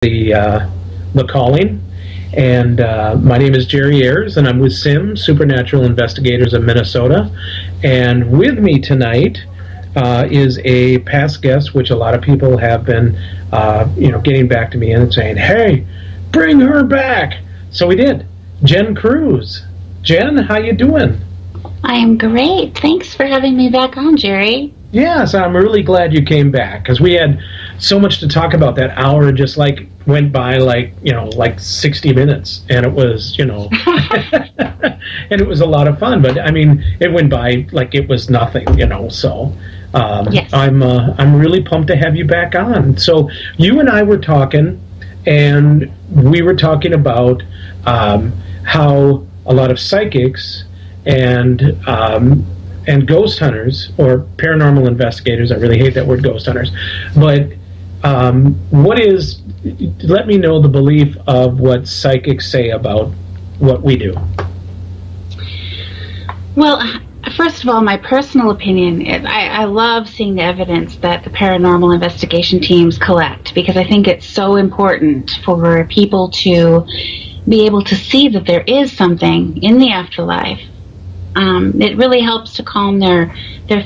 the calling. And my name is Jerry Ayers, and I'm with SIMS, Supernatural Investigators of Minnesota. And with me tonight is a past guest, which a lot of people have been, getting back to me and saying, "Hey, bring her back." So we did. Jen Kruse. Jen, how you doing? I am great. Thanks for having me back on, Jerry. Yes, I'm really glad you came back, because we had so much to talk about. That hour just went by like 60 minutes, and it was, and it was a lot of fun. But I mean, it went by like it was nothing, So yes. I'm really pumped to have you back on. So you and I were talking, and we were talking about how a lot of psychics and ghost hunters, or paranormal investigators, I really hate that word, ghost hunters, but let me know the belief of what psychics say about what we do. Well, first of all, my personal opinion is I love seeing the evidence that the paranormal investigation teams collect, because I think it's so important for people to be able to see that there is something in the afterlife. It really helps to calm their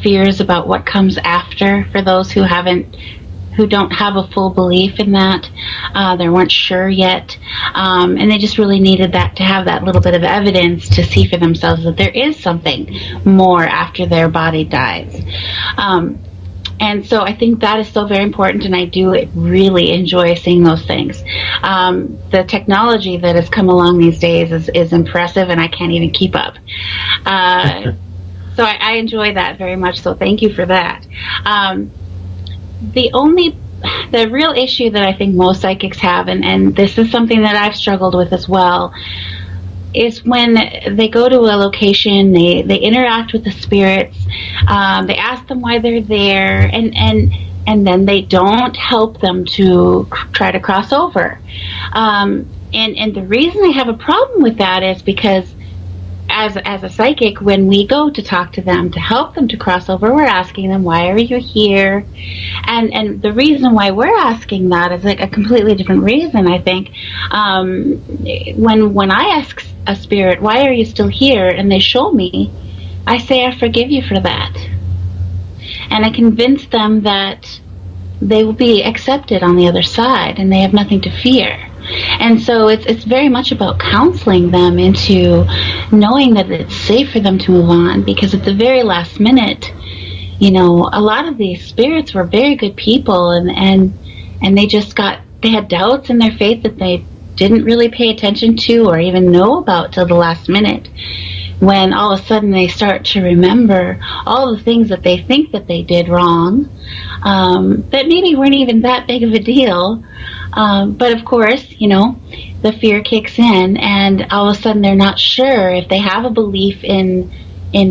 fears about what comes after, for those who don't have a full belief in that. They weren't sure yet, and they just really needed that, to have that little bit of evidence to see for themselves that there is something more after their body dies. And so I think that is so very important, and I do really enjoy seeing those things. The technology that has come along these days is impressive, and I can't even keep up. So I enjoy that very much, so thank you for that. The real issue that I think most psychics have, and this is something that I've struggled with as well, is when they go to a location, they interact with the spirits, they ask them why they're there, and then they don't help them to try to cross over. And the reason I have a problem with that is because as a psychic, when we go to talk to them to help them to cross over, we're asking them, why are you here? And the reason why we're asking that is like a completely different reason, I think. When I ask a spirit, why are you still here? And they show me, I say, I forgive you for that. And I convince them that they will be accepted on the other side, and they have nothing to fear. And so it's very much about counseling them into knowing that it's safe for them to move on, because at the very last minute, a lot of these spirits were very good people, and they had doubts in their faith that they didn't really pay attention to or even know about till the last minute, when all of a sudden they start to remember all the things that they think that they did wrong, that maybe weren't even that big of a deal. But of course, the fear kicks in, and all of a sudden they're not sure if they have a belief in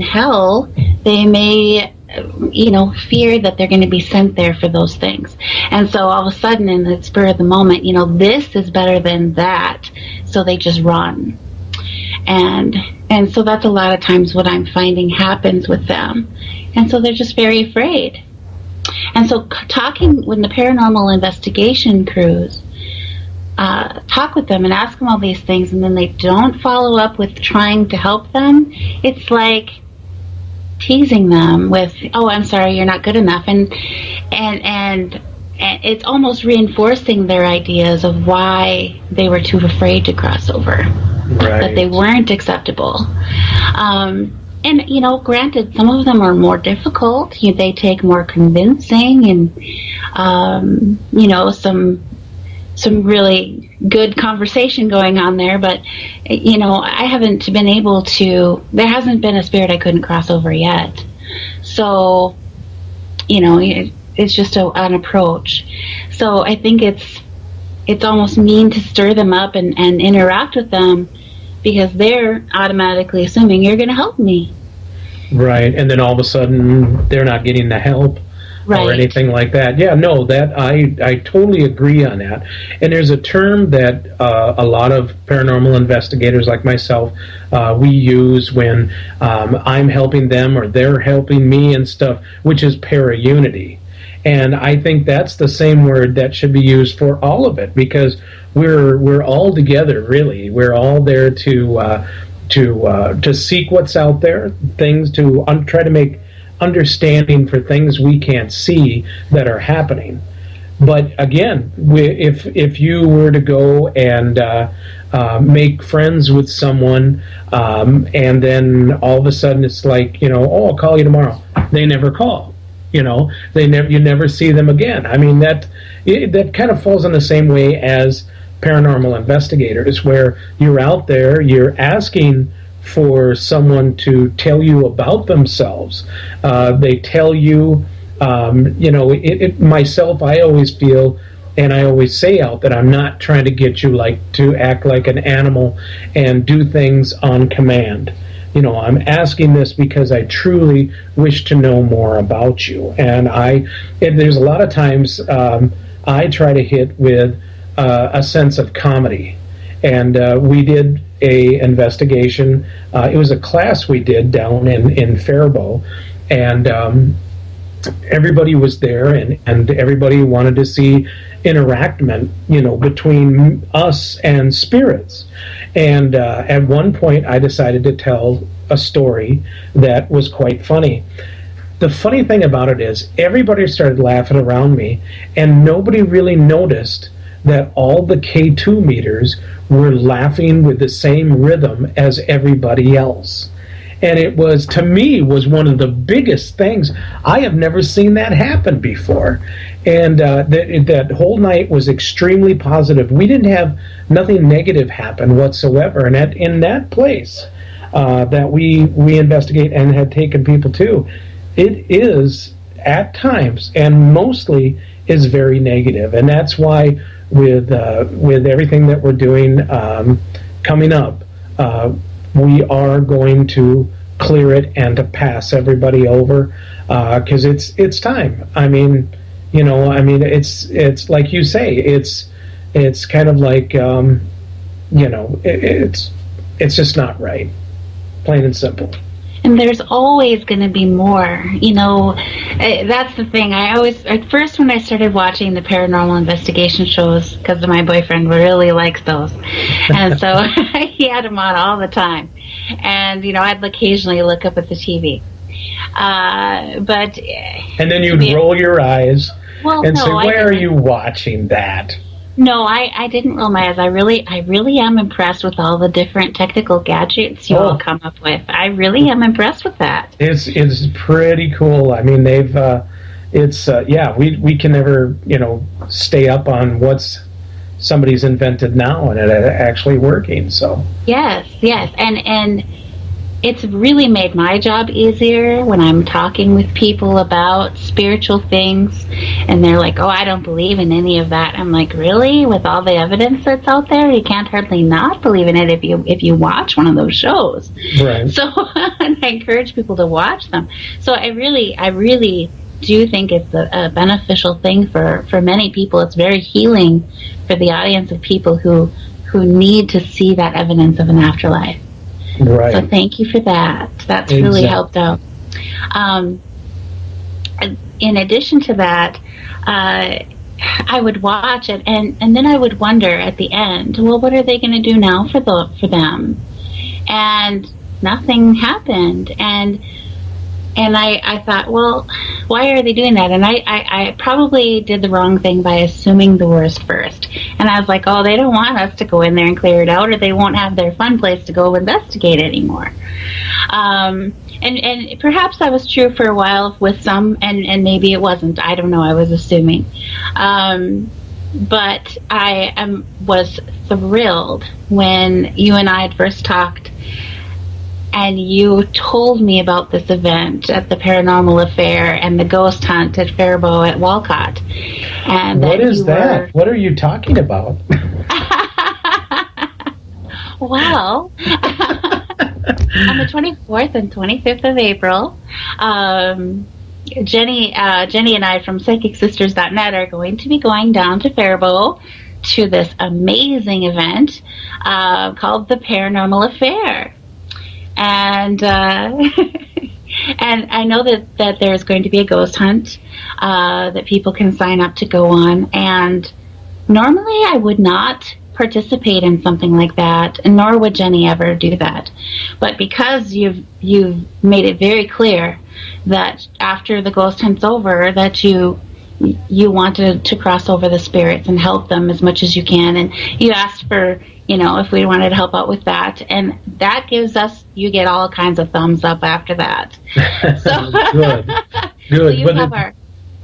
hell. They may, fear that they're going to be sent there for those things. And so all of a sudden, in the spur of the moment, this is better than that. So they just run. And so that's a lot of times what I'm finding happens with them. And so they're just very afraid. And so talking with the paranormal investigation crews, talk with them and ask them all these things, and then they don't follow up with trying to help them. It's like teasing them with, "Oh, I'm sorry, you're not good enough," and it's almost reinforcing their ideas of why they were too afraid to cross over, right, that they weren't acceptable. And granted, some of them are more difficult. They take more convincing, and some really good conversation going on there. But I haven't been able to. There hasn't been a spirit I couldn't cross over yet. So it's just an approach. So I think it's almost mean to stir them up and interact with them, because they're automatically assuming you're going to help me. Right, and then all of a sudden they're not getting the help, right, or anything like that. Yeah, no, that I totally agree on that. And there's a term that a lot of paranormal investigators like myself, we use when I'm helping them or they're helping me and stuff, which is para-unity. And I think that's the same word that should be used for all of it, because we're all together, really. We're all there to seek what's out there, things to try to make understanding for things we can't see that are happening. But again, if you were to go and make friends with someone, and then all of a sudden it's like, oh, I'll call you tomorrow. They never call. You never see them again. I mean, that kind of falls in the same way as paranormal investigators, where you're out there, you're asking for someone to tell you about themselves. They tell you, myself, I always feel, and I always say out, that I'm not trying to get you to act like an animal and do things on command. I'm asking this because I truly wish to know more about you. And there's a lot of times I try to hit with a sense of comedy. And we did a investigation. It was a class we did down in Faribault, and everybody was there, and everybody wanted to see interactment, between us and spirits. And at one point, I decided to tell a story that was quite funny. The funny thing about it is, everybody started laughing around me, and nobody really noticed that all the K2 meters were laughing with the same rhythm as everybody else. And it was, to me, was one of the biggest things. I have never seen that happen before. And that whole night was extremely positive. We didn't have nothing negative happen whatsoever. And in that place that we investigate and had taken people to, it is at times and mostly is very negative. And that's why with everything that we're doing coming up, we are going to clear it and to pass everybody over, because it's time. I mean, it's like you say, it's kind of like, it's just not right, plain and simple. And there's always going to be more, that's the thing. At first when I started watching the paranormal investigation shows, because my boyfriend really likes those, and so he had them on all the time. And, I'd occasionally look up at the TV. And then you'd roll your eyes and say, why are you watching that? No, I didn't roll my eyes. I really am impressed with all the different technical gadgets you all come up with. I really am impressed with that. It's pretty cool. I mean, they've we can never stay up on what's somebody's invented now and it actually working. So yes, and it's really made my job easier when I'm talking with people about spiritual things, and they're like, oh, I don't believe in any of that. I'm like, really? With all the evidence that's out there, you can't hardly not believe in it if you watch one of those shows. Right. So and I encourage people to watch them. So I really do think it's a beneficial thing for many people. It's very healing for the audience of people who need to see that evidence of an afterlife. Right. So thank you for that. That's really helped out. In addition to that, I would watch it, and then I would wonder at the end, well, what are they going to do now for them? And nothing happened. And I thought, well, why are they doing that? And I probably did the wrong thing by assuming the worst first. And I was like, oh, they don't want us to go in there and clear it out, or they won't have their fun place to go investigate anymore. And perhaps that was true for a while with some, and maybe it wasn't. I don't know. I was assuming. But I was thrilled when you and I had first talked, and you told me about this event at the Paranormal Affair and the ghost hunt at Faribault at Walcott. And what is that? What are you talking about? Well, on the 24th and 25th of April, Jenny and I from PsychicSisters.net are going to be going down to Faribault to this amazing event called the Paranormal Affair. And And I know that there's going to be a ghost hunt that people can sign up to go on. And normally I would not participate in something like that, and nor would Jenny ever do that. But because you've made it very clear that after the ghost hunt's over, that you want to cross over the spirits and help them as much as you can, and you asked for, if we wanted to help out with that, and that gives us, you get all kinds of thumbs up after that. So Good. So you have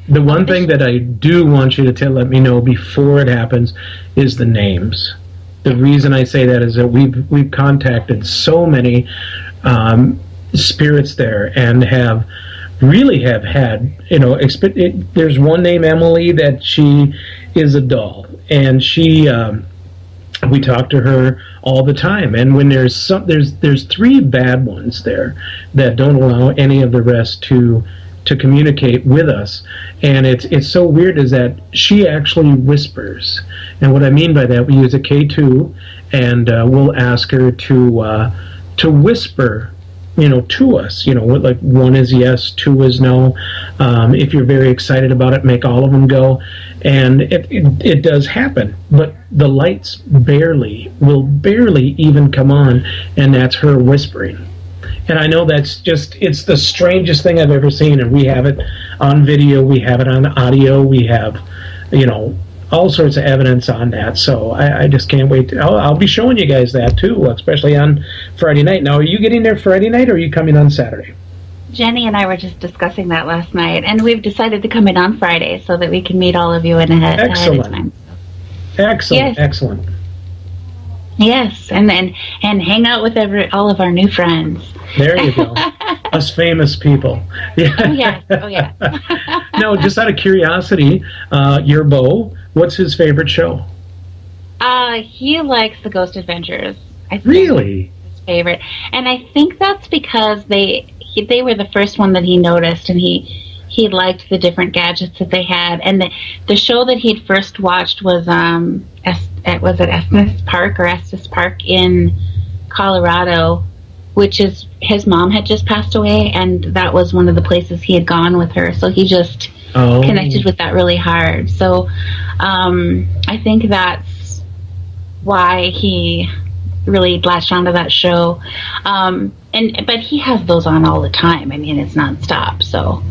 the one thing that I do want you to let me know before it happens is the names. The reason I say that is that we've contacted so many spirits there, and have had, there's one named Emily that she is a doll, and she we talk to her all the time, and when there's 3 bad ones there that don't allow any of the rest to communicate with us. And it's so weird is that she actually whispers. And what I mean by that, we use a K2, and we'll ask her to whisper, to us, like 1 is yes, 2 is no. If you're very excited about it, make all of them go. And it does happen, but the lights will barely even come on, and that's her whispering. And I know it's the strangest thing I've ever seen, and we have it on video, we have it on audio, we have, all sorts of evidence on that. So I just can't wait. I'll be showing you guys that too, especially on Friday night. Now, are you getting there Friday night, or are you coming on Saturday? Jenny and I were just discussing that last night, and we've decided to come in on Friday so that we can meet all of you ahead of time. Excellent. Yes, and hang out with all of our new friends. There you go. Us famous people. Yeah. Oh yeah. No, just out of curiosity, your beau, what's his favorite show? He likes the Ghost Adventures. I think really? His favorite, and I think that's because they were the first one that he noticed, and he liked the different gadgets that they had. And the show that he'd first watched was Estes Park in Colorado, which is, his mom had just passed away, and that was one of the places he had gone with her. So he just connected with that really hard. So I think that's why he really latched onto that show. But he has those on all the time. I mean, it's nonstop. So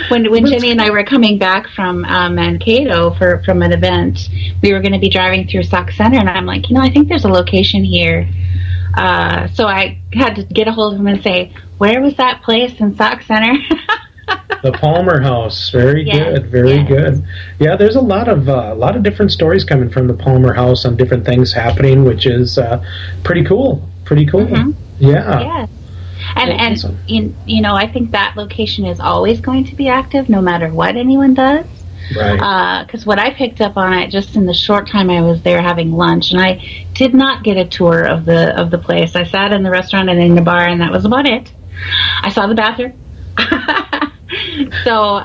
when Jenny and I were coming back from Mankato from an event, we were going to be driving through Sauk Center, and I'm like, I think there's a location here. So I had to get a hold of him and say, where was that place in Sauk Center? The Palmer House. Very good. Yeah, there's a lot of different stories coming from the Palmer House on different things happening, which is pretty cool. Mm-hmm. Yeah. Yes. And awesome. I think that location is always going to be active, no matter what anyone does. Right. Because what I picked up on it just in the short time I was there having lunch, and I did not get a tour of the place. I sat in the restaurant and in the bar, and that was about it. I saw the bathroom. So,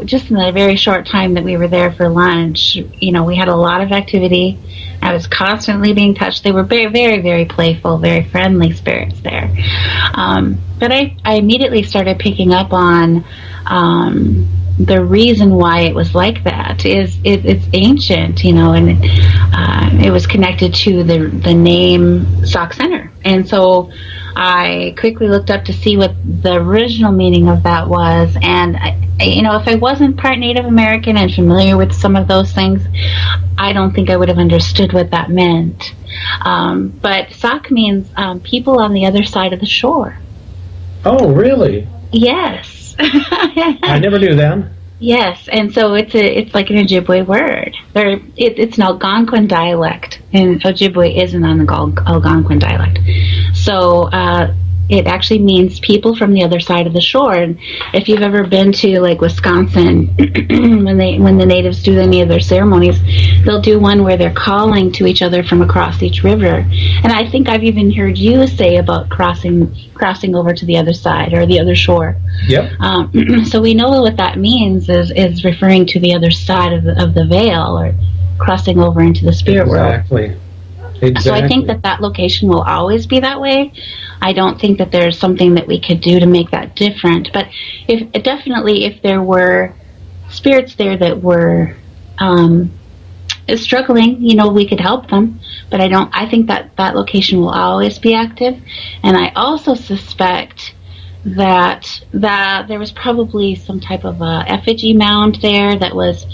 just in the very short time that we were there for lunch, we had a lot of activity. I was constantly being touched. They were very, very, very playful, very friendly spirits there. But I immediately started picking up on the reason why it was like that is it's ancient, and it was connected to the name Sauk Center. And so I quickly looked up to see what the original meaning of that was, and if I wasn't part Native American and familiar with some of those things, I don't think I would have understood what that meant. But Sauk means people on the other side of the shore. Oh, really? Yes. I never knew that. Yes, and so it's like an Ojibwe word. It's an Algonquin dialect, and Ojibwe is an Algonquin dialect. So it actually means people from the other side of the shore. And if you've ever been to like Wisconsin, when the natives do any of their ceremonies, they'll do one where they're calling to each other from across each river. And I think I've even heard you say about crossing over to the other side or the other shore. Yep. So we know what that means is referring to the other side of the veil, or crossing over into the spirit world. Exactly. Exactly. So I think that that location will always be that way. I don't think that there's something that we could do to make that different. But if there were spirits there that were struggling, we could help them. But I think that that location will always be active. And I also suspect that there was probably some type of a effigy mound there that was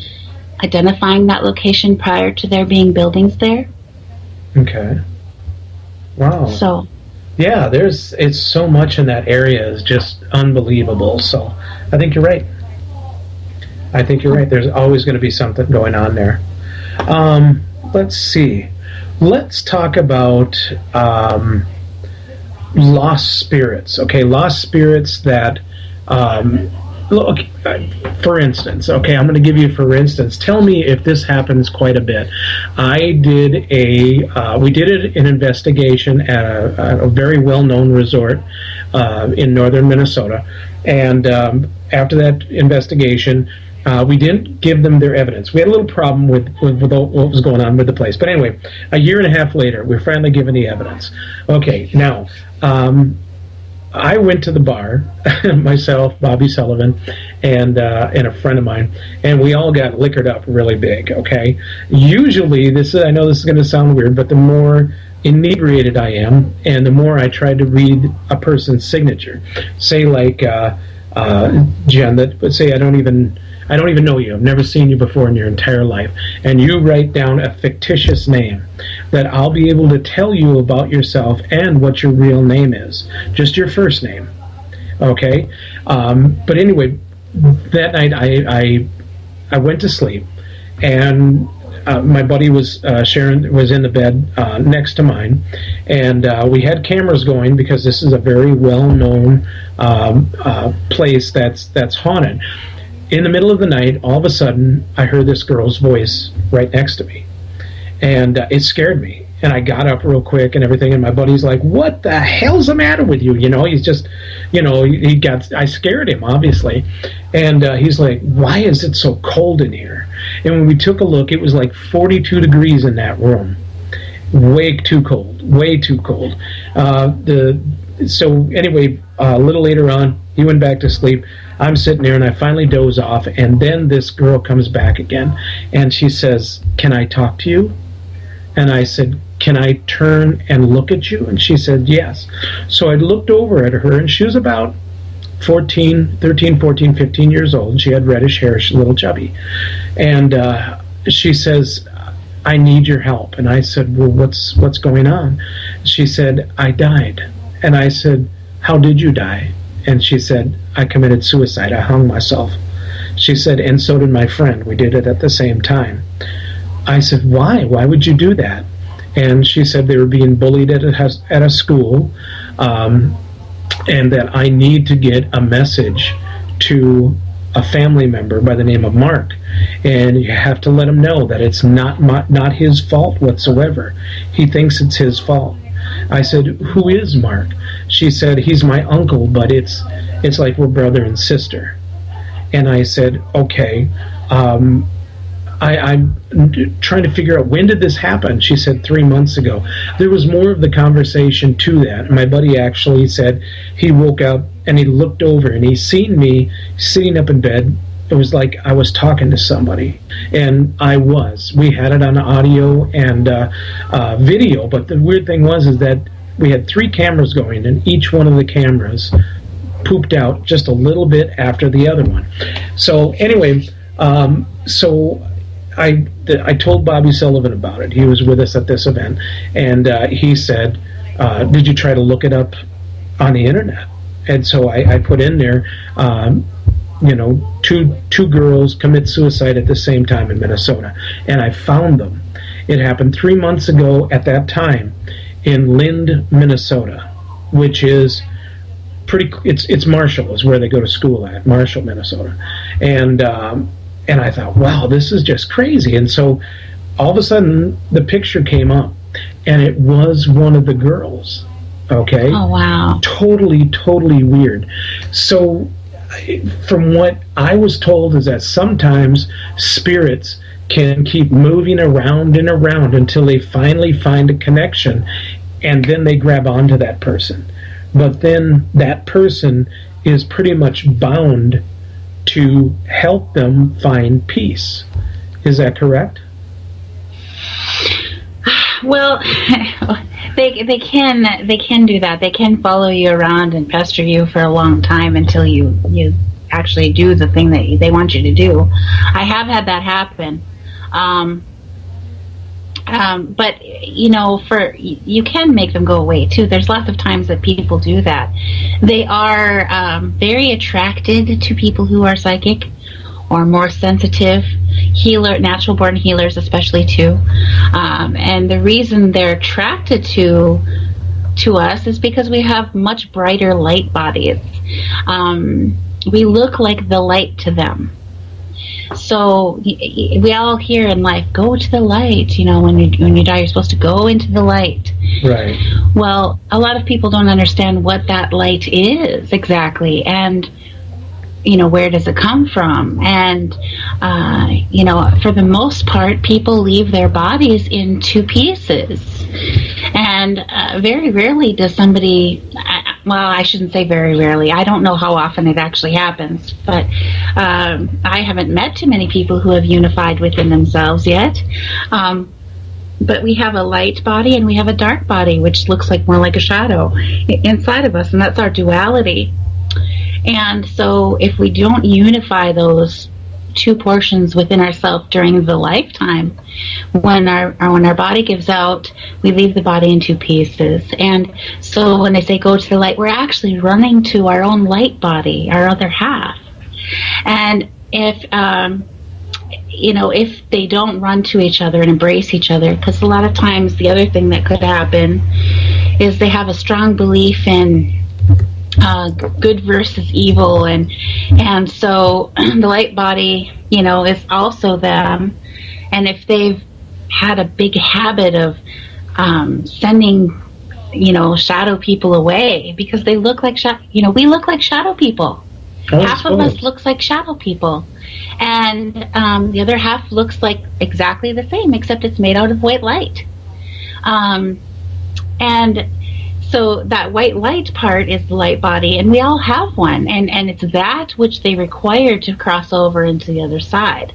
identifying that location prior to there being buildings there. Okay. Wow. So. Yeah, it's so much in that area is just unbelievable. So I think you're right. There's always going to be something going on there. Let's see. Let's talk about lost spirits. Okay, lost spirits that look, for instance, okay, I'm going to give you for instance. Tell me if this happens quite a bit. We did an investigation at a very well-known resort in northern Minnesota, and after that investigation, we didn't give them their evidence. We had a little problem with what was going on with the place. But anyway, a year and a half later, we're finally given the evidence. Okay, now, I went to the bar, myself, Bobby Sullivan, and a friend of mine, and we all got liquored up really big, okay? Usually, I know this is going to sound weird, but the more inebriated I am, and the more I try to read a person's signature, say like Jen, that would say I don't even know you. I've never seen you before in your entire life. And you write down a fictitious name that I'll be able to tell you about yourself and what your real name is. Just your first name. Okay? But anyway, that night I went to sleep, and my buddy Sharon was in the bed next to mine, and we had cameras going because this is a very well-known place that's haunted. In the middle of the night, all of a sudden, I heard this girl's voice right next to me, and it scared me. And I got up real quick and everything, and my buddy's like, "What the hell's the matter with you?" He's just, I scared him, obviously. And he's like, "Why is it so cold in here?" And when we took a look, it was like 42 degrees in that room. Way too cold. So anyway, a little later on, he went back to sleep. I'm sitting there, and I finally doze off, and then this girl comes back again, and she says, "Can I talk to you?" And I said, "Can I turn and look at you?" And she said, "Yes." So I looked over at her, and she was about 13, 14, 15 years old. She had reddish hair, she's a little chubby. And she says, "I need your help." And I said, "Well, what's going on?" She said, "I died." And I said, "How did you die?" And she said, "I committed suicide. I hung myself." She said, "And so did my friend. We did it at the same time." I said, "Why? Why would you do that?" And she said they were being bullied at a school, and that I need to get a message to a family member by the name of Mark, and you have to let him know that it's not his fault whatsoever. He thinks it's his fault. I said, "Who is Mark?" She said, "He's my uncle, but it's like we're brother and sister." And I said, "Okay, I'm trying to figure out, when did this happen?" She said 3 months ago. There was more of the conversation to that. My buddy actually said he woke up and he looked over and he seen me sitting up in bed. It was like I was talking to somebody, and I was. We had it on audio and video, but the weird thing was that we had 3 cameras going, and each one of the cameras pooped out just a little bit after the other one. So anyway, I told Bobby Sullivan about it. He was with us at this event, and he said, "Did you try to look it up on the internet?" And so I put in there, two girls commit suicide at the same time in Minnesota, and I found them. It happened 3 months ago at that time in Lind, Minnesota, which is it's Marshall is where they go to school at, Marshall, Minnesota. And I thought, wow, this is just crazy. And so all of a sudden the picture came up, and it was one of the girls. Okay? Oh, wow. Totally weird. So from what I was told is that sometimes spirits can keep moving around and around until they finally find a connection, and then they grab onto that person. But then that person is pretty much bound to help them find peace. Is that correct? Well, they can do that. They can follow you around and pester you for a long time until you actually do the thing that they want you to do. I have had that happen. But you can make them go away too. There's lots of times that people do that. They are very attracted to people who are psychic or more sensitive, natural born healers especially too. And the reason they're attracted to us is because we have much brighter light bodies. We look like the light to them. So we all hear in life, go to the light. When you die, you're supposed to go into the light. Right. Well, a lot of people don't understand what that light is exactly, and where does it come from? And for the most part, people leave their bodies in two pieces, and very rarely does somebody. Well, I shouldn't say very rarely. I don't know how often it actually happens, but I haven't met too many people who have unified within themselves yet. But we have a light body and we have a dark body, which looks more like a shadow inside of us, and that's our duality. And so if we don't unify those two portions within ourselves during the lifetime, when our body gives out, we leave the body in two pieces. And so when they say go to the light, we're actually running to our own light body, our other half. And if they don't run to each other and embrace each other, because a lot of times the other thing that could happen is they have a strong belief in good versus evil, and so the light body, is also them. And if they've had a big habit of sending, shadow people away because they look like we look like shadow people. Half of us looks like shadow people, and the other half looks like exactly the same, except it's made out of white light. And so that white light part is the light body, and we all have one, and it's that which they require to cross over into the other side.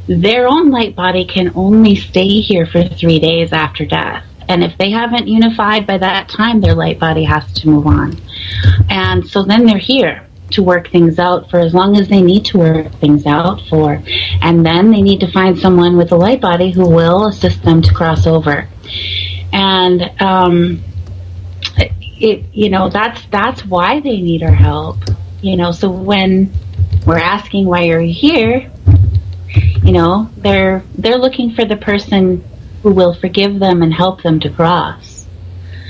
Their own light body can only stay here for 3 days after death, and if they haven't unified by that time, their light body has to move on. And so then they're here to work things out for as long as they need to work things out for, and then they need to find someone with a light body who will assist them to cross over. And that's why they need our help. So when we're asking why you're here, they're looking for the person who will forgive them and help them to cross.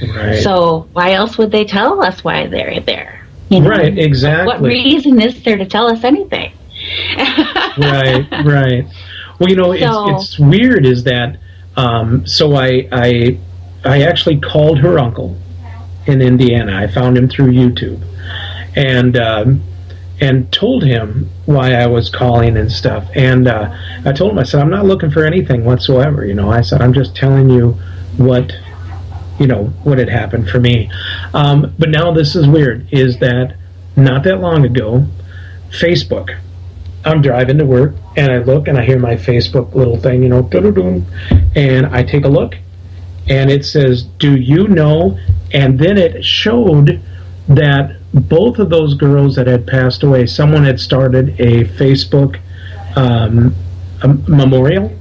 Right. So why else would they tell us why they're there? Right, exactly. What reason is there to tell us anything? Right. Well, it's weird is that, so I actually called her uncle in Indiana. I found him through YouTube, and told him why I was calling and stuff. And I told him, I said, I'm not looking for anything whatsoever. I said, I'm just telling you what had happened for me. But now this is weird, is that not that long ago, Facebook, I'm driving to work, and I look, and I hear my Facebook little thing, and I take a look, and it says, do you know? And then it showed that both of those girls that had passed away, someone had started a Facebook a memorial,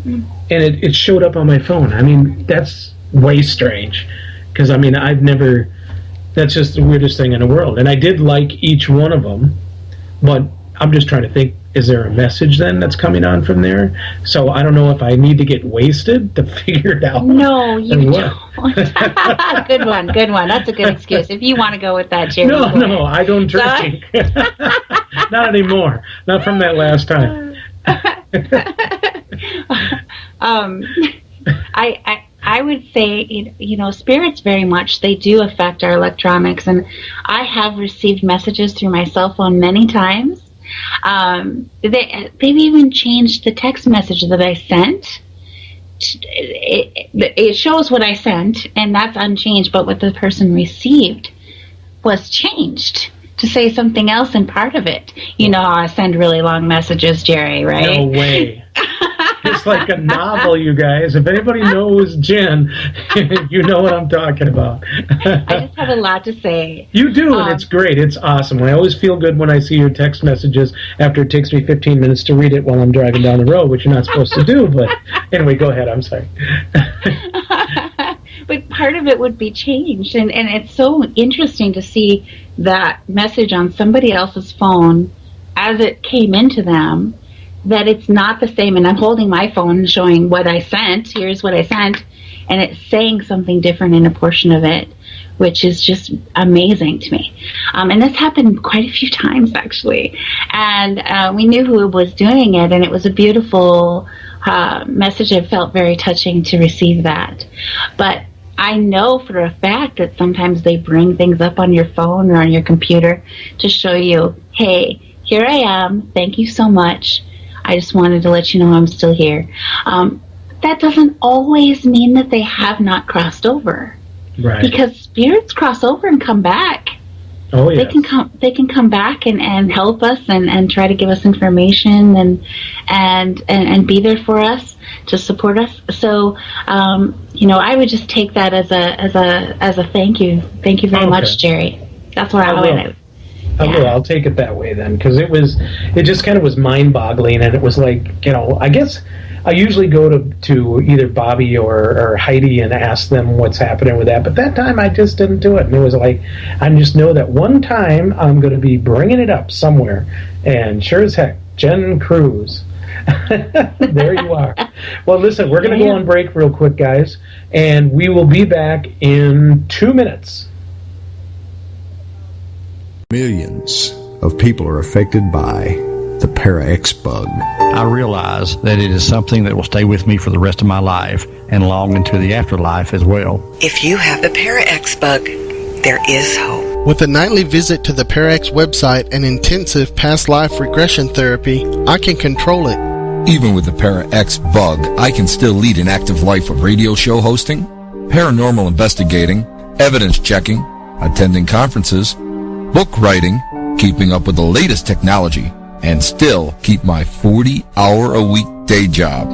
and it showed up on my phone. I mean, that's way strange, because I've never, that's just the weirdest thing in the world. And I did like each one of them, but I'm just trying to think, is there a message then that's coming on from there? So I don't know if I need to get wasted to figure it out. No, you don't. Good one. That's a good excuse. If you want to go with that, Jerry. No, I don't drink. Not anymore. Not from that last time. I would say, spirits very much, they do affect our electronics. And I have received messages through my cell phone many times They've even changed the text message that I sent. It shows what I sent, and that's unchanged, but what the person received was changed to say something else in part of it. You know how I send really long messages, Jerry, right? No way. It's like a novel, you guys. If anybody knows Jen, you know what I'm talking about. I just have a lot to say. You do, and it's great. It's awesome. I always feel good when I see your text messages after it takes me 15 minutes to read it while I'm driving down the road, which you're not supposed to do. But anyway, go ahead. I'm sorry. But part of it would be changed. And it's so interesting to see that message on somebody else's phone as it came into them, that it's not the same. And I'm holding my phone showing what I sent. Here's what I sent. And it's saying something different in a portion of it, which is just amazing to me. And this happened quite a few times, actually. And we knew who was doing it, and it was a beautiful message. It felt very touching to receive that. But I know for a fact that sometimes they bring things up on your phone or on your computer to show you, hey, here I am. Thank you so much. I just wanted to let you know I'm still here. That doesn't always mean that they have not crossed over. Right. Because spirits cross over and come back. Oh, yes. They can come back and help us and try to give us information and be there for us to support us. So I would just take that as a thank you. Thank you very much, Jerry. That's what I would. I will. I'll take it that way then, because it just kind of was mind-boggling, and it was like, I guess I usually go to either Bobby or Heidi and ask them what's happening with that, but that time I just didn't do it, and it was like, I just know that one time I'm going to be bringing it up somewhere, and sure as heck, Jen Kruse. There you are. Well, listen, we're going to go on break real quick, guys, and we will be back in 2 minutes. Millions of people are affected by the Para-X bug. I realize that it is something that will stay with me for the rest of my life and long into the afterlife as well. If you have the Para-X bug, there is hope. With a nightly visit to the Para-X website and intensive past life regression therapy, I can control it. Even with the Para-X bug, I can still lead an active life of radio show hosting, paranormal investigating, evidence checking, attending conferences, book writing, keeping up with the latest technology, and still keep my 40-hour-a-week day job.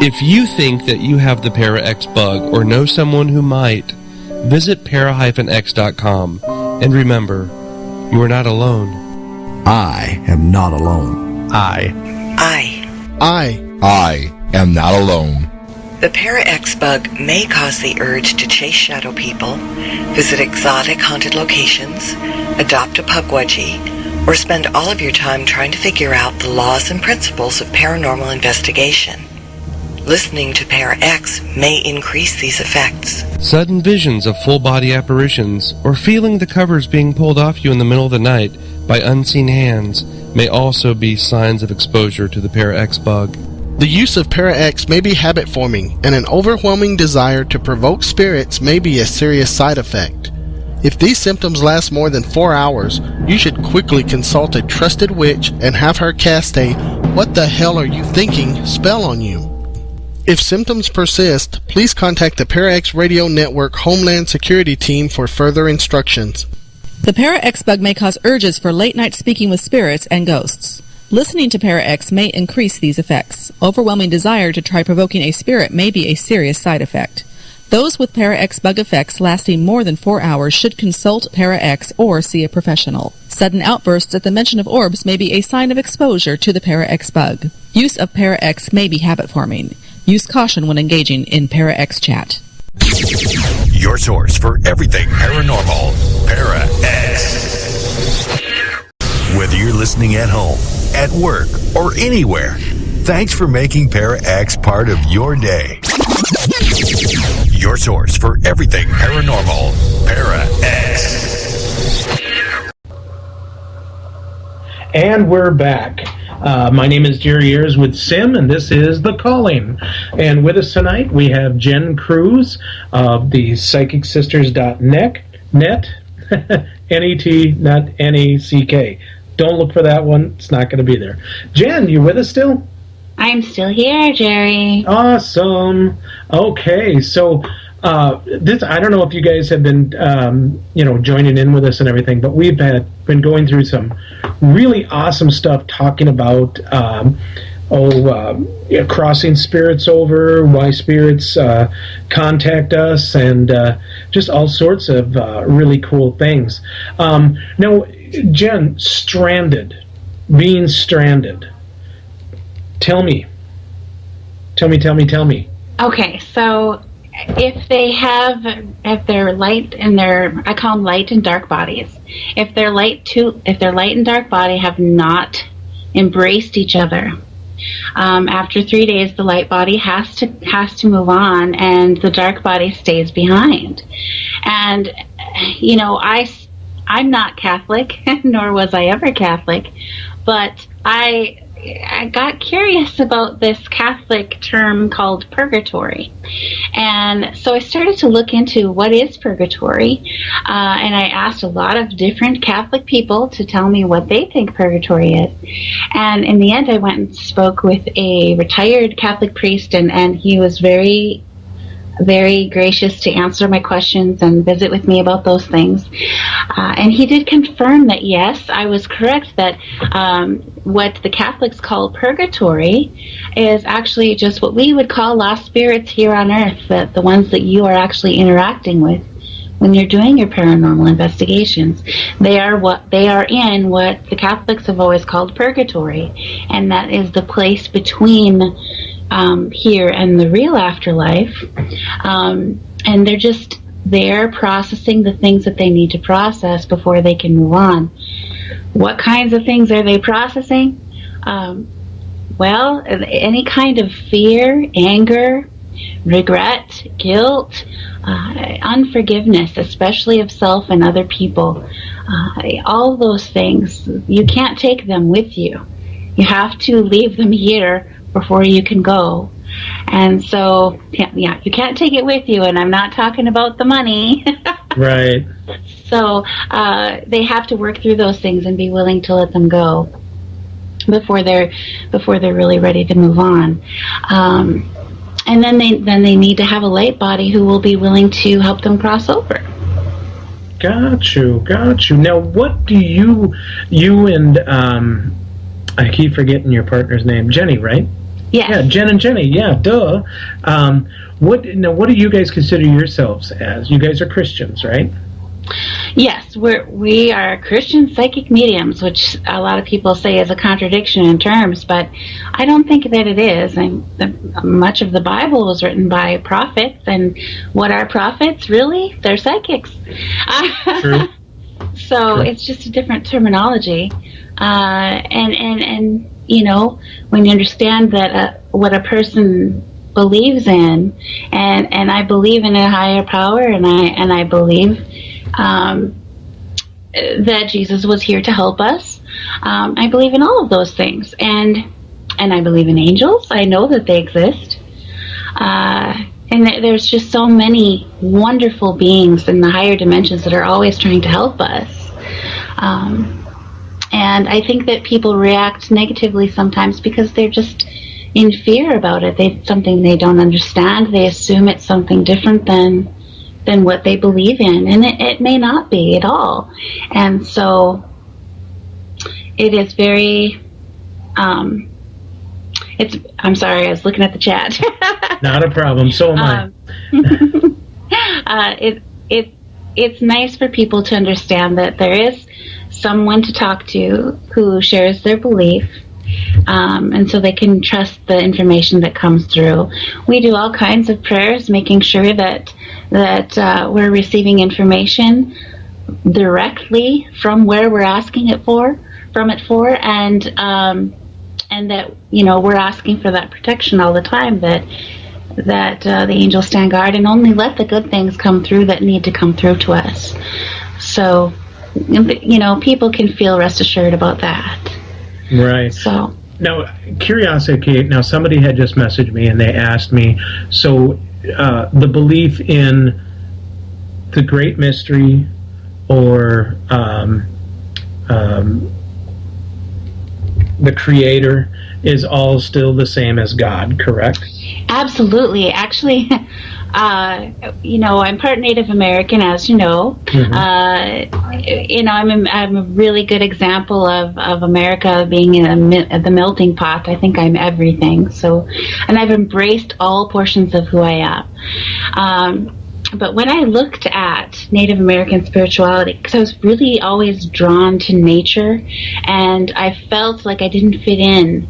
If you think that you have the Para-X bug or know someone who might, visit para-x.com. And remember, you are not alone. I am not alone. I am not alone. The Para-X bug may cause the urge to chase shadow people, visit exotic haunted locations, adopt a pugwudgie, or spend all of your time trying to figure out the laws and principles of paranormal investigation. Listening to Para-X may increase these effects. Sudden visions of full-body apparitions, or feeling the covers being pulled off you in the middle of the night by unseen hands, may also be signs of exposure to the Para-X bug. The use of Para-X may be habit-forming, and an overwhelming desire to provoke spirits may be a serious side effect. If these symptoms last more than 4 hours, you should quickly consult a trusted witch and have her cast a "what the hell are you thinking" spell on you. If symptoms persist, please contact the Para-X Radio Network Homeland Security Team for further instructions. The Para-X bug may cause urges for late-night speaking with spirits and ghosts. Listening to Para-X may increase these effects. Overwhelming desire to try provoking a spirit may be a serious side effect. Those with Para-X bug effects lasting more than 4 hours should consult Para-X or see a professional. Sudden outbursts at the mention of orbs may be a sign of exposure to the Para-X bug. Use of Para-X may be habit-forming. Use caution when engaging in Para-X chat. Your source for everything paranormal, Para-X. Whether you're listening at home, at work, or anywhere, thanks for making Para-X part of your day. Your source for everything paranormal, Para-X. And we're back. My name is Jerry Ayers with SIM, and this is The Calling. And with us tonight, we have Jen Kruse of the PsychicSisters.net, N-E-T, not N-E-C-K. Don't look for that one. It's not going to be there. Jen, you with us still? I'm still here, Jerry. Awesome. Okay, so this, I don't know if you guys have been, joining in with us and everything, but we've been going through some really awesome stuff talking about crossing spirits over, why spirits contact us, and just all sorts of really cool things. Now, Jen, being stranded. Tell me. Okay, so if they're light and I call them light and dark bodies. If their light and dark body have not embraced each other, after 3 days, the light body has to move on, and the dark body stays behind. And I'm not Catholic, nor was I ever Catholic, but I got curious about this Catholic term called purgatory. And so I started to look into what is purgatory, and I asked a lot of different Catholic people to tell me what they think purgatory is. And in the end, I went and spoke with a retired Catholic priest, and he was very, very gracious to answer my questions and visit with me about those things. And he did confirm that, yes, I was correct, that what the Catholics call purgatory is actually just what we would call lost spirits here on earth, that the ones that you are actually interacting with when you're doing your paranormal investigations. They are in what the Catholics have always called purgatory, and that is the place between here and the real afterlife. And they're just there processing the things that they need to process before they can move on. What kinds of things are they processing? Well, any kind of fear, anger, regret, guilt, unforgiveness, especially of self and other people. All those things, you can't take them with you. You have to leave them here before you can go. And so, yeah, you can't take it with you, and I'm not talking about the money. Right. So they have to work through those things and be willing to let them go before they're really ready to move on. And then they need to have a light body who will be willing to help them cross over. Got you. Now, what do you and I keep forgetting your partner's name, Jenny, right? Yes. Yeah, Jen and Jenny. Yeah, duh. What do you guys consider yourselves as? You guys are Christians, right? Yes, we are Christian psychic mediums, which a lot of people say is a contradiction in terms, but I don't think that it is. Much of the Bible was written by prophets, and what are prophets? Really? They're psychics. True. So it's just a different terminology, and when you understand that what a person believes in, and I believe in a higher power, and I believe that Jesus was here to help us. I believe in all of those things, and I believe in angels. I know that they exist, and there's just so many wonderful beings in the higher dimensions that are always trying to help us. And I think that people react negatively sometimes because they're just in fear about it. It's something they don't understand. They assume it's something different than what they believe in, and it may not be at all. And so it is very I'm sorry, I was looking at the chat. Not a problem. So am I. It's nice for people to understand that there is someone to talk to who shares their belief, and so they can trust the information that comes through. We do all kinds of prayers, making sure that we're receiving information directly from where we're asking it for, and that we're asking for that protection all the time, that the angels stand guard and only let the good things come through that need to come through to us. So people can feel rest assured about that. Right. So now, curiosity, Kate. Now, somebody had just messaged me and they asked me, so the belief in the Great Mystery, or the creator, is all still the same as God, correct? Absolutely. Actually, I'm part Native American, as you know. I'm a really good example of America being the melting pot. I think I'm everything. So, and I've embraced all portions of who I am. But when I looked at Native American spirituality, because I was really always drawn to nature, and I felt like I didn't fit in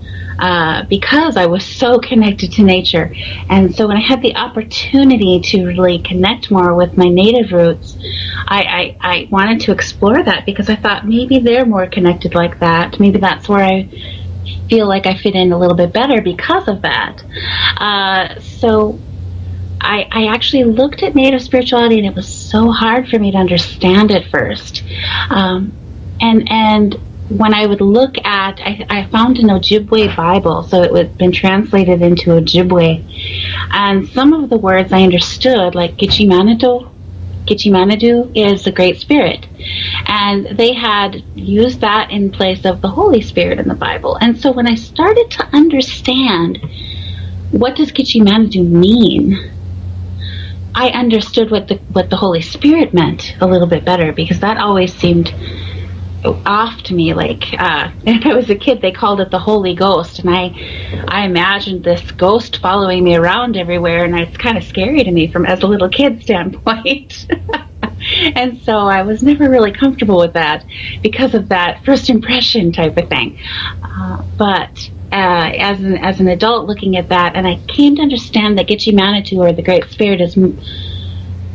because I was so connected to nature. And so when I had the opportunity to really connect more with my native roots, I wanted to explore that, because I thought maybe they're more connected like that. Maybe that's where I feel like I fit in a little bit better because of that. So I actually looked at Native spirituality, and it was so hard for me to understand at first. And when I would look at, I found an Ojibwe Bible, so it had been translated into Ojibwe, and some of the words I understood, like Gichimanadu is the Great Spirit, and they had used that in place of the Holy Spirit in the Bible. And so when I started to understand what does Gichimanadu mean, I understood what the Holy Spirit meant a little bit better, because that always seemed off to me. Like when I was a kid, they called it the Holy Ghost, and I imagined this ghost following me around everywhere, and it's kind of scary to me from as a little kid standpoint. And so I was never really comfortable with that because of that first impression type of thing. But as an adult looking at that, and I came to understand that Gichimanadu, or the Great Spirit,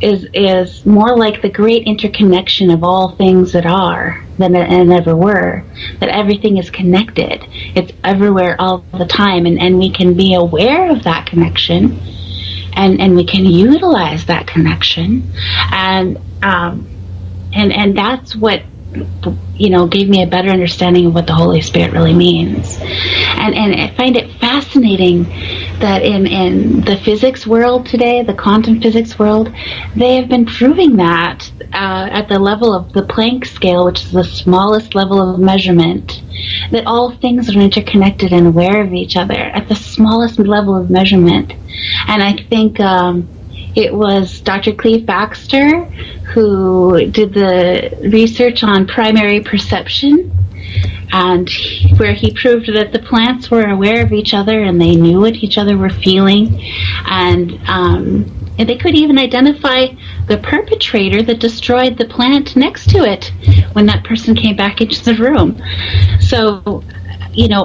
is more like the great interconnection of all things that are than and ever were. That everything is connected. It's everywhere all the time, and we can be aware of that connection, and we can utilize that connection, and that's what gave me a better understanding of what the Holy Spirit really means. And I find it fascinating that in the physics world today, the quantum physics world, they have been proving that at the level of the Planck scale, which is the smallest level of measurement, that all things are interconnected and aware of each other at the smallest level of measurement. And I think it was Dr. Cleve Baxter who did the research on primary perception, and where he proved that the plants were aware of each other and they knew what each other were feeling, and they could even identify the perpetrator that destroyed the plant next to it when that person came back into the room. So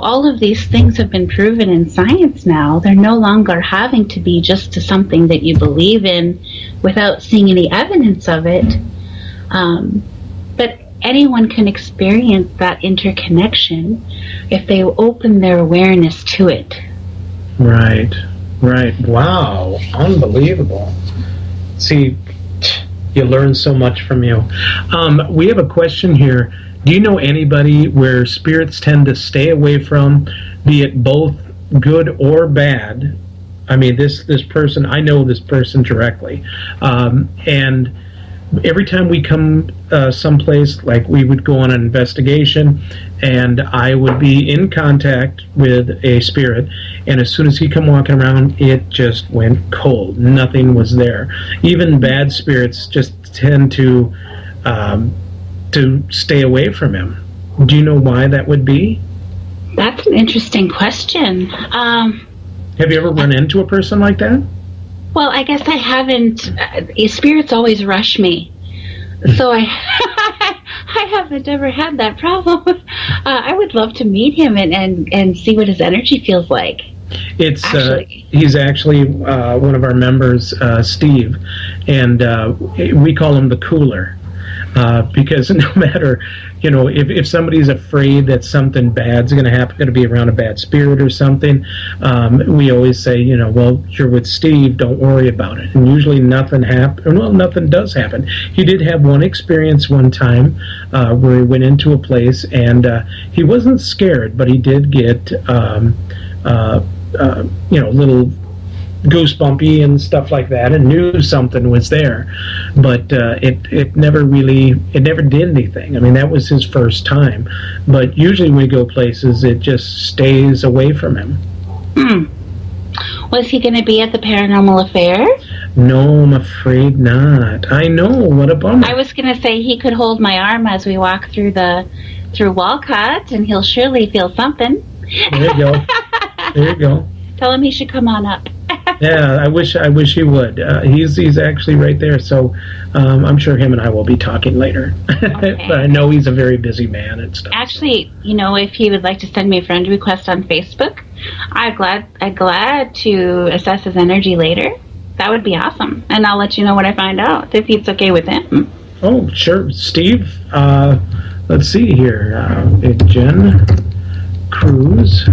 all of these things have been proven in science now. They're no longer having to be just to something that you believe in without seeing any evidence of it. But anyone can experience that interconnection if they open their awareness to it. Right. Wow. Unbelievable. See, you learn so much from you. We have a question here. Do you know anybody where spirits tend to stay away from, be it both good or bad? I mean, this person, I know this person directly. And every time we come someplace, like we would go on an investigation, and I would be in contact with a spirit, and as soon as he come walking around, it just went cold. Nothing was there. Even bad spirits just tend to stay away from him. Do you know why that would be? That's an interesting question. Have you ever run into a person like that? Well, I guess I haven't. Spirits always rush me, so I haven't ever had that problem. I would love to meet him and see what his energy feels like. It's he's actually one of our members, Steve, and we call him the cooler. Because no matter, if somebody's afraid that something bad's going to happen, going to be around a bad spirit or something, we always say, well, you're with Steve, don't worry about it. And usually nothing happens. Well, nothing does happen. He did have one experience one time where he went into a place, and he wasn't scared, but he did get, little goosebumpy and stuff like that, and knew something was there, but it never did anything. I mean, that was his first time, but usually when we go places, it just stays away from him. Was he going to be at the Paranormal Affair? No, I'm afraid not. I know, what a bummer. I was going to say he could hold my arm as we walk through Walcott, and he'll surely feel something. There you go. Tell him he should come on up. Yeah, I wish he would. He's actually right there, so I'm sure him and I will be talking later. Okay. But I know he's a very busy man and stuff. Actually, if he would like to send me a friend request on Facebook, I'm glad to assess his energy later. That would be awesome, and I'll let you know what I find out if it's okay with him. Oh, sure, Steve. Let's see here. Jen Kruse.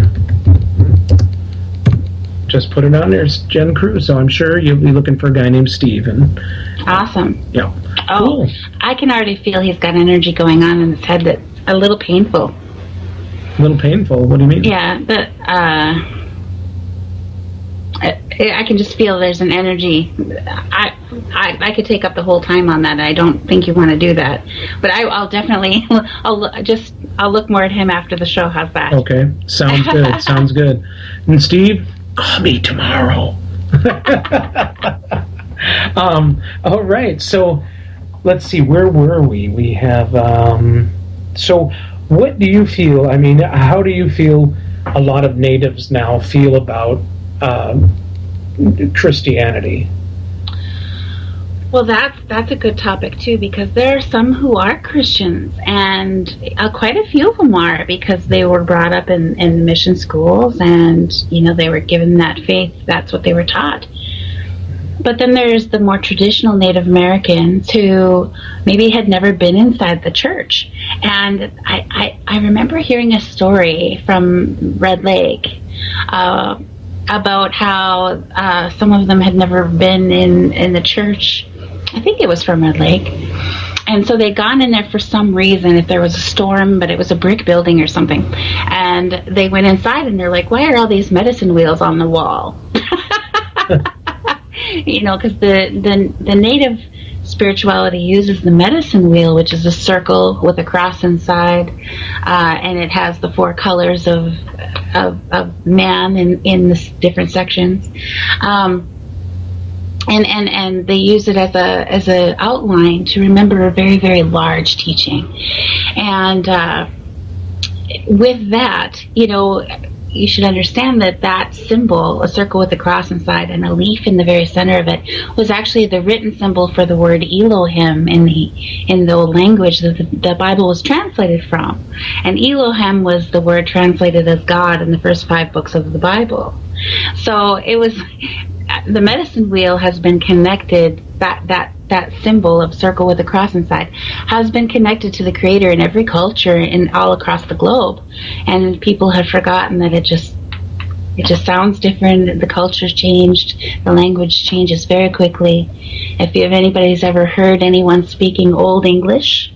Just put it on there, Jen Kruse. So I'm sure you'll be looking for a guy named Steve. Awesome. Yeah. Oh, cool. I can already feel he's got energy going on in his head that's a little painful. A little painful? What do you mean? Yeah, but I can just feel there's an energy. I could take up the whole time on that. I don't think you want to do that. But I'll definitely, I'll look more at him after the show. How's that? Okay. Sounds good. Sounds good. And Steve, call me tomorrow. All right. So let's see. Where were we? We have. So what do you feel? I mean, how do you feel a lot of natives now feel about Christianity? Well, that's a good topic too, because there are some who are Christians, and quite a few of them are, because they were brought up in mission schools, and they were given that faith. That's what they were taught. But then there's the more traditional Native Americans who maybe had never been inside the church. And I remember hearing a story from Red Lake about how some of them had never been in the church. I think it was from Red Lake. And so they'd gone in there for some reason, if there was a storm, but it was a brick building or something. And they went inside and they're like, why are all these medicine wheels on the wall? Because the native spirituality uses the medicine wheel, which is a circle with a cross inside, and it has the 4 colors of man in the different sections, and they use it as a outline to remember a very, very large teaching. And with that, you should understand that symbol, a circle with a cross inside and a leaf in the very center of it, was actually the written symbol for the word Elohim in the language that the Bible was translated from. And Elohim was the word translated as God in the first 5 books of the Bible. So it was, the medicine wheel has been connected, that symbol of circle with a cross inside has been connected to the Creator in every culture and all across the globe, and people have forgotten that it just sounds different. The culture's changed, the language changes very quickly. If anybody's ever heard anyone speaking Old English,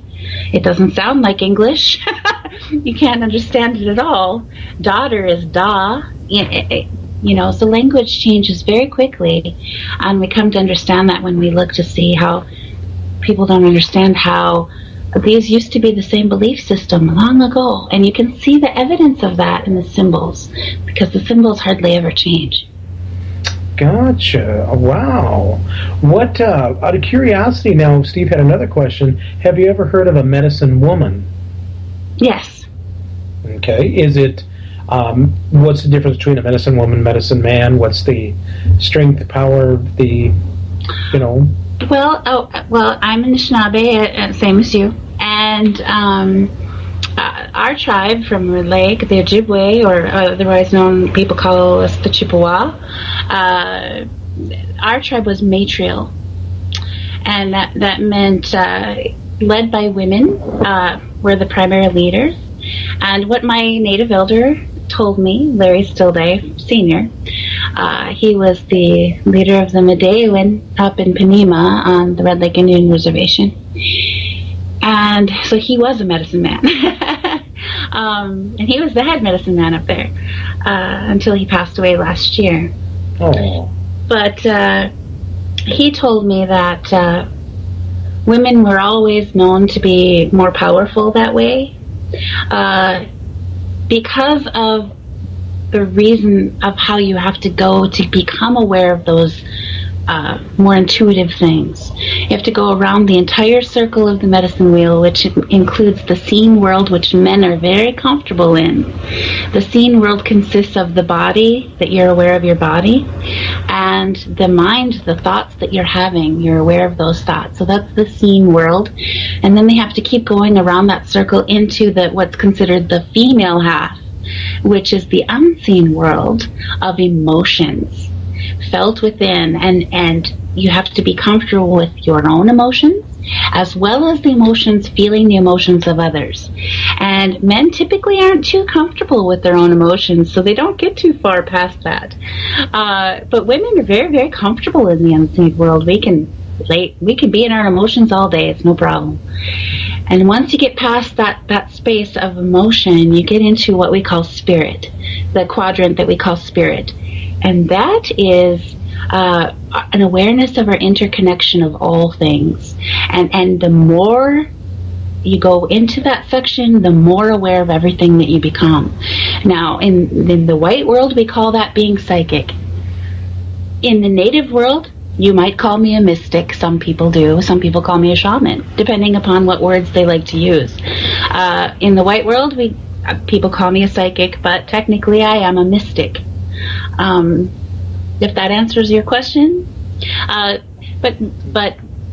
it doesn't sound like English. You can't understand it at all. Daughter is da. So language changes very quickly, and we come to understand that when we look to see how people don't understand how these used to be the same belief system long ago, and you can see the evidence of that in the symbols, because the symbols hardly ever change. Gotcha. Wow. What, out of curiosity now, Steve had another question. Have you ever heard of a medicine woman? Yes. Okay. Is it... what's the difference between a medicine woman, medicine man? What's the strength, power, Well, I'm Anishinaabe, same as you, and our tribe from Red Lake, the Ojibwe, or otherwise known, people call us the Chippewa. Our tribe was matrial, and that meant led by women were the primary leaders. And what my native elder told me, Larry Stillday Sr., he was the leader of the Medewan up in Panema on the Red Lake Indian Reservation. And so he was a medicine man. And he was the head medicine man up there until he passed away last year. Oh. But he told me that women were always known to be more powerful that way because of the reason of how you have to go to become aware of those more intuitive things. You have to go around the entire circle of the medicine wheel, which includes the seen world, which men are very comfortable in. The seen world consists of the body, that you're aware of your body, and the mind, the thoughts that you're having, you're aware of those thoughts. So that's the seen world. And then they have to keep going around that circle into what's considered the female half, which is the unseen world of emotions felt within, and you have to be comfortable with your own emotions as well as the emotions, feeling the emotions of others. And men typically aren't too comfortable with their own emotions, so they don't get too far past that. But women are very, very comfortable in the unseen world. We can be in our emotions all day, it's no problem. And once you get past that space of emotion, you get into what we call spirit, the quadrant that we call spirit. And that is an awareness of our interconnection of all things. And the more you go into that section, the more aware of everything that you become. Now, in the white world, we call that being psychic. In the native world, you might call me a mystic. Some people do. Some people call me a shaman, depending upon what words they like to use. In the white world, people call me a psychic, but technically I am a mystic. If that answers your question. But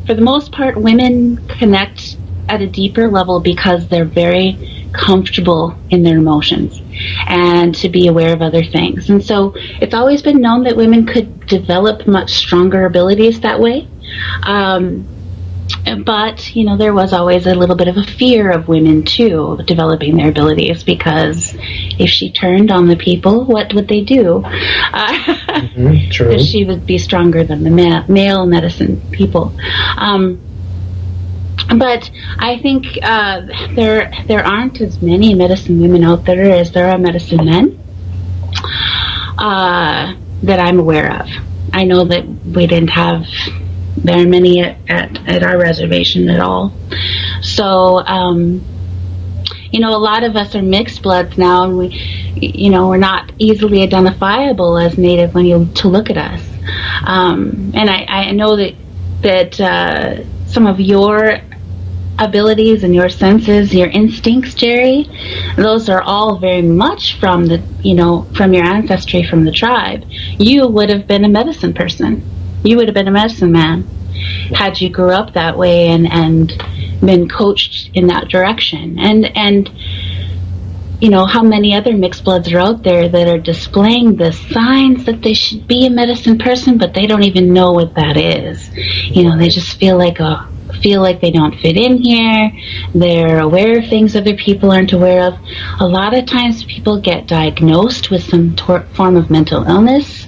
for the most part, women connect at a deeper level because they're very comfortable in their emotions and to be aware of other things. And so it's always been known that women could develop much stronger abilities that way. But, there was always a little bit of a fear of women, too, developing their abilities, because if she turned on the people, what would they do? True. Because she would be stronger than the male medicine people. But I think there aren't as many medicine women out there as there are medicine men that I'm aware of. I know that we didn't have very many at our reservation at all. So, a lot of us are mixed bloods now, and we're not easily identifiable as native to look at us. And I know that some of your abilities and your senses, your instincts, Jerry, those are all very much from from your ancestry, from the tribe. You would have been a medicine person. You would have been a medicine man had you grew up that way and been coached in that direction. And how many other mixed bloods are out there that are displaying the signs that they should be a medicine person, but they don't even know what that is. They just feel like they don't fit in here. They're aware of things other people aren't aware of. A lot of times people get diagnosed with some form of mental illness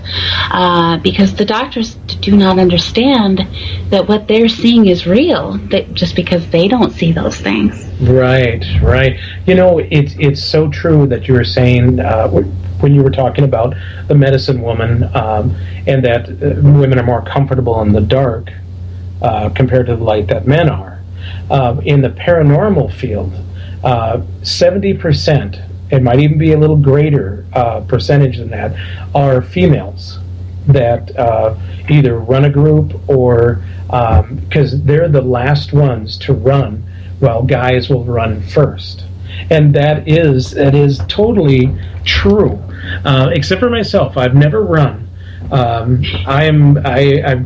because the doctors do not understand that what they're seeing is real, just because they don't see those things. Right. It's so true that you were saying when you were talking about the medicine woman and that women are more comfortable in the dark compared to the light that men are. In the paranormal field, 70%, it might even be a little greater percentage than that, are females that either run a group or because they're the last ones to run, while guys will run first. And that is totally true. Except for myself, I've never run. I'm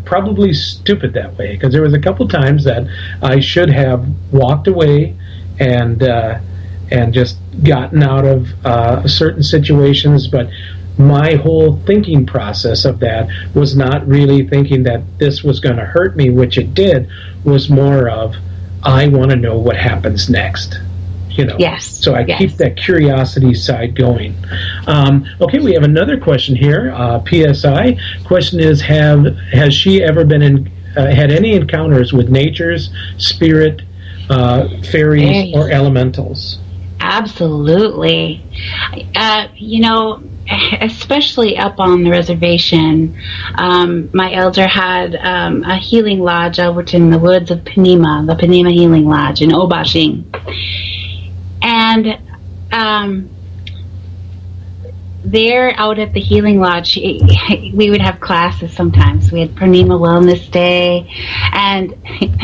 probably stupid that way, because there was a couple times that I should have walked away and just gotten out of certain situations, but my whole thinking process of that was not really thinking that this was going to hurt me, which it did, was more of, I want to know what happens next. Yes. So I keep that curiosity side going. Okay, we have another question here. PSI question is: has she ever been had any encounters with nature's spirit, fairies, or elementals? absolutely. Especially up on the reservation, my elder had a healing lodge out in the woods of Panema, the Panema Healing Lodge in Obashing. And there out at the healing lodge, we would have classes sometimes. We had Panema Wellness Day, and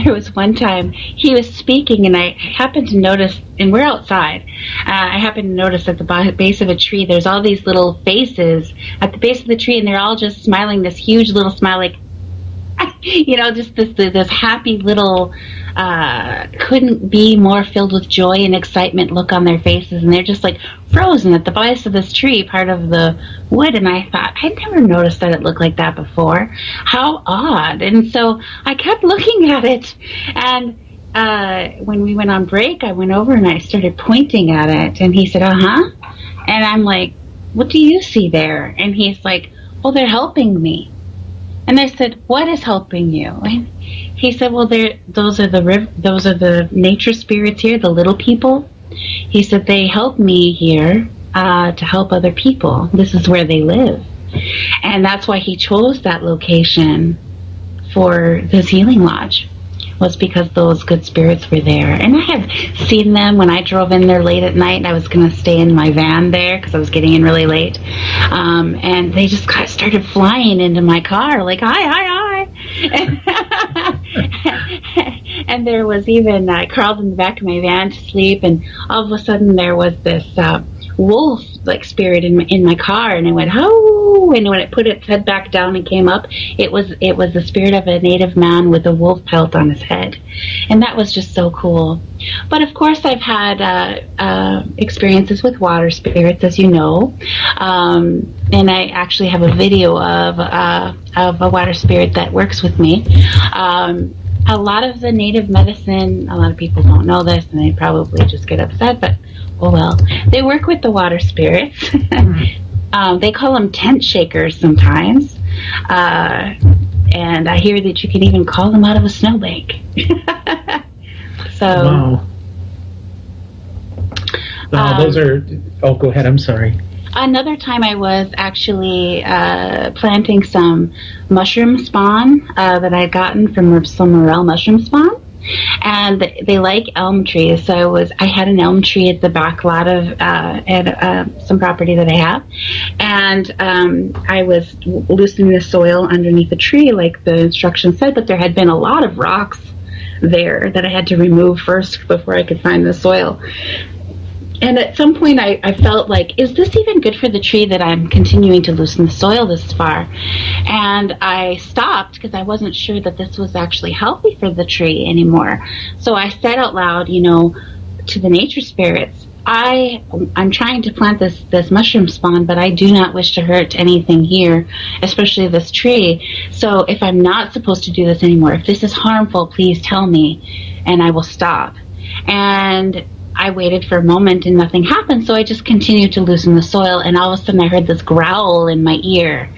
there was one time he was speaking, and I happened to notice, and we're outside, I happened to notice at the base of a tree, there's all these little faces at the base of the tree, and they're all just smiling this huge little smile, like, just this happy little, couldn't be more filled with joy and excitement look on their faces, and they're just like frozen at the base of this tree, part of the wood. And I thought, I'd never noticed that it looked like that before. How odd. And so I kept looking at it, and when we went on break, I went over and I started pointing at it, and he said, and I'm like, what do you see there? And he's like, well, they're helping me. And I said, what is helping you? And he said, well, those are the nature spirits here, the little people. He said, they help me here to help other people. This is where they live. And that's why he chose that location for this healing lodge, was because those good spirits were there. And I have seen them when I drove in there late at night, and I was going to stay in my van there because I was getting in really late. And they just started flying into my car, like, hi. And there was even, I crawled in the back of my van to sleep, and all of a sudden there was this wolf like spirit in my car, and it went oh, and when it put its head back down and came up, it was the spirit of a native man with a wolf pelt on his head. And that was just so cool. But of course I've had experiences with water spirits, as you know, and I actually have a video of a water spirit that works with me. A lot of the native medicine, a lot of people don't know this, and they probably just get upset, but oh well. They work with the water spirits. They call them tent shakers sometimes. And I hear that you can even call them out of a snowbank. So. Wow. Those are. Oh, go ahead. I'm sorry. Another time I was actually planting some mushroom spawn that I'd gotten from some morel mushroom spawn. And they like elm trees, so I had an elm tree at the back lot of some property that I have, and I was loosening the soil underneath the tree like the instructions said, but there had been a lot of rocks there that I had to remove first before I could find the soil. And at some point I felt like, is this even good for the tree that I'm continuing to loosen the soil this far? And I stopped because I wasn't sure that this was actually healthy for the tree anymore. So I said out loud, to the nature spirits, I'm trying to plant this mushroom spawn, but I do not wish to hurt anything here, especially this tree. So if I'm not supposed to do this anymore, if this is harmful, please tell me and I will stop. And I waited for a moment and nothing happened, so I just continued to loosen the soil, and all of a sudden I heard this growl in my ear,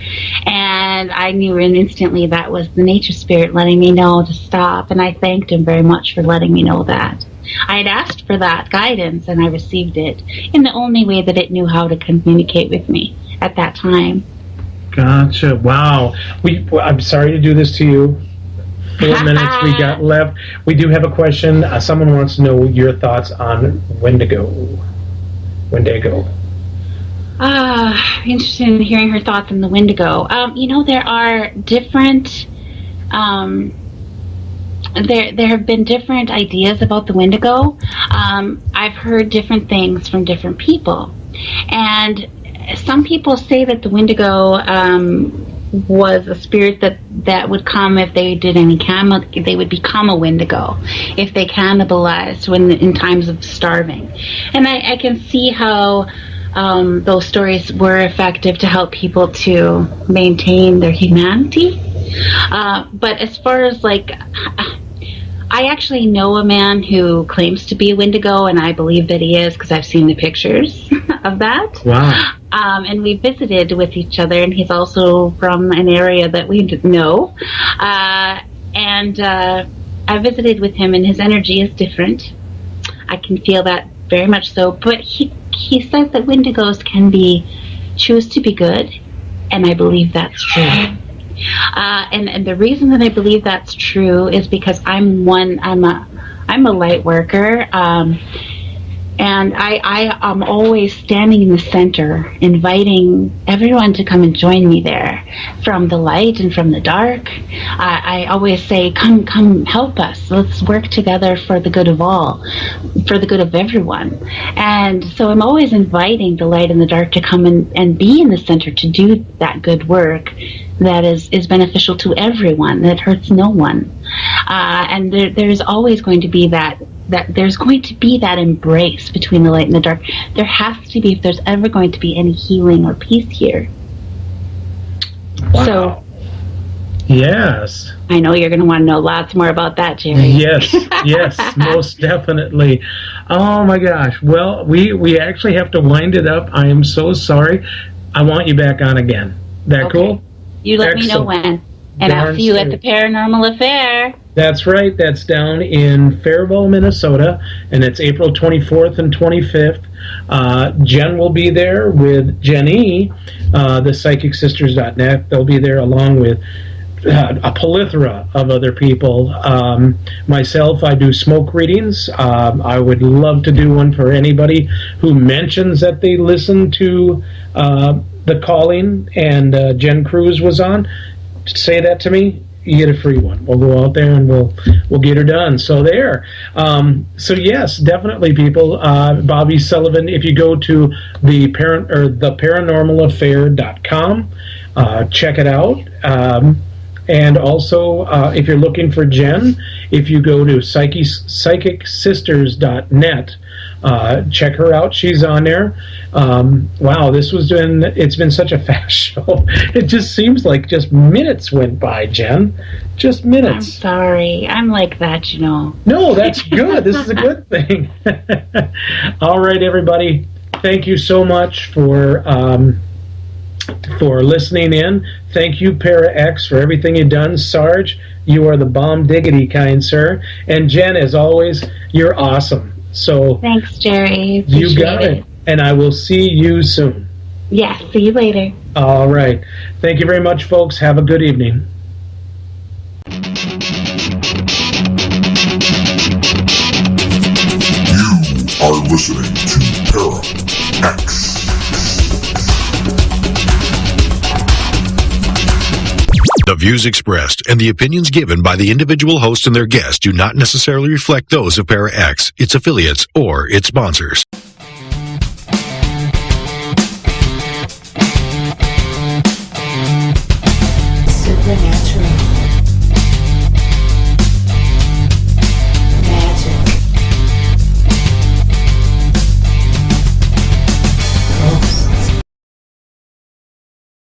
and I knew instantly that was the nature spirit letting me know to stop, and I thanked him very much for letting me know that. I had asked for that guidance, and I received it in the only way that it knew how to communicate with me at that time. Gotcha. Wow. I'm sorry to do this to you. 4 minutes we got left. We do have a question. Someone wants to know your thoughts on Wendigo. Interested in hearing her thoughts on the Wendigo. There are different. There have been different ideas about the Wendigo. I've heard different things from different people, and some people say that the Wendigo was a spirit that would come if they did any they would become a Wendigo if they cannibalized in times of starving. And I can see how those stories were effective to help people to maintain their humanity. But as far as I actually know a man who claims to be a Wendigo, and I believe that he is because I've seen the pictures of that. Wow. And we visited with each other, and he's also from an area that we know. And I visited with him, and his energy is different. I can feel that very much so. But he says that wendigos can choose to be good, and I believe that's true. And the reason that I believe that's true is because I'm a light worker, and I am always standing in the center, inviting everyone to come and join me there, from the light and from the dark. I always say, come help us. Let's work together for the good of all, for the good of everyone. And so I'm always inviting the light and the dark to come and be in the center to do that good work that is beneficial to everyone, that hurts no one. And there's always going to be that there's going to be that embrace between the light and the dark. There has to be, if there's ever going to be any healing or peace here. Wow. So, yes. I know you're going to want to know lots more about that, Jerry. Yes, most definitely. Oh my gosh. Well, we actually have to wind it up. I am so sorry. I want you back on again. That Okay. cool? You let me know when. And I'll see you at the Paranormal Affair. That's right. That's down in Faribault, Minnesota, and it's April 24th and 25th. Jen will be there with Jenny, the PsychicSisters.net. They'll be there along with a plethora of other people. Myself, I do smoke readings. I would love to do one for anybody who mentions that they listen to The Calling and Jen Kruse was on. Say that to me, you get a free one. We'll go out there and we'll get her done. So there. So yes, definitely, people. Bobby Sullivan. If you go to the paranormalaffair.com, check it out. And also, if you're looking for Jen, if you go to PsychicSisters.net, check her out. She's on there. Wow, it's been such a fast show. It just seems like just minutes went by, Jen. Just minutes. I'm sorry. I'm like that, you know. No, that's good. This is a good thing. All right, everybody. Thank you so much for listening in. Thank you, Para X, for everything you've done. Sarge, you are the bomb diggity, kind sir. And Jen, as always, you're awesome. So thanks, Jerry. You got it. And I will see you soon. Yeah, see you later. All right. Thank you very much, folks. Have a good evening. You are listening to Para X. The views expressed and the opinions given by the individual host and their guests do not necessarily reflect those of Para X, its affiliates, or its sponsors.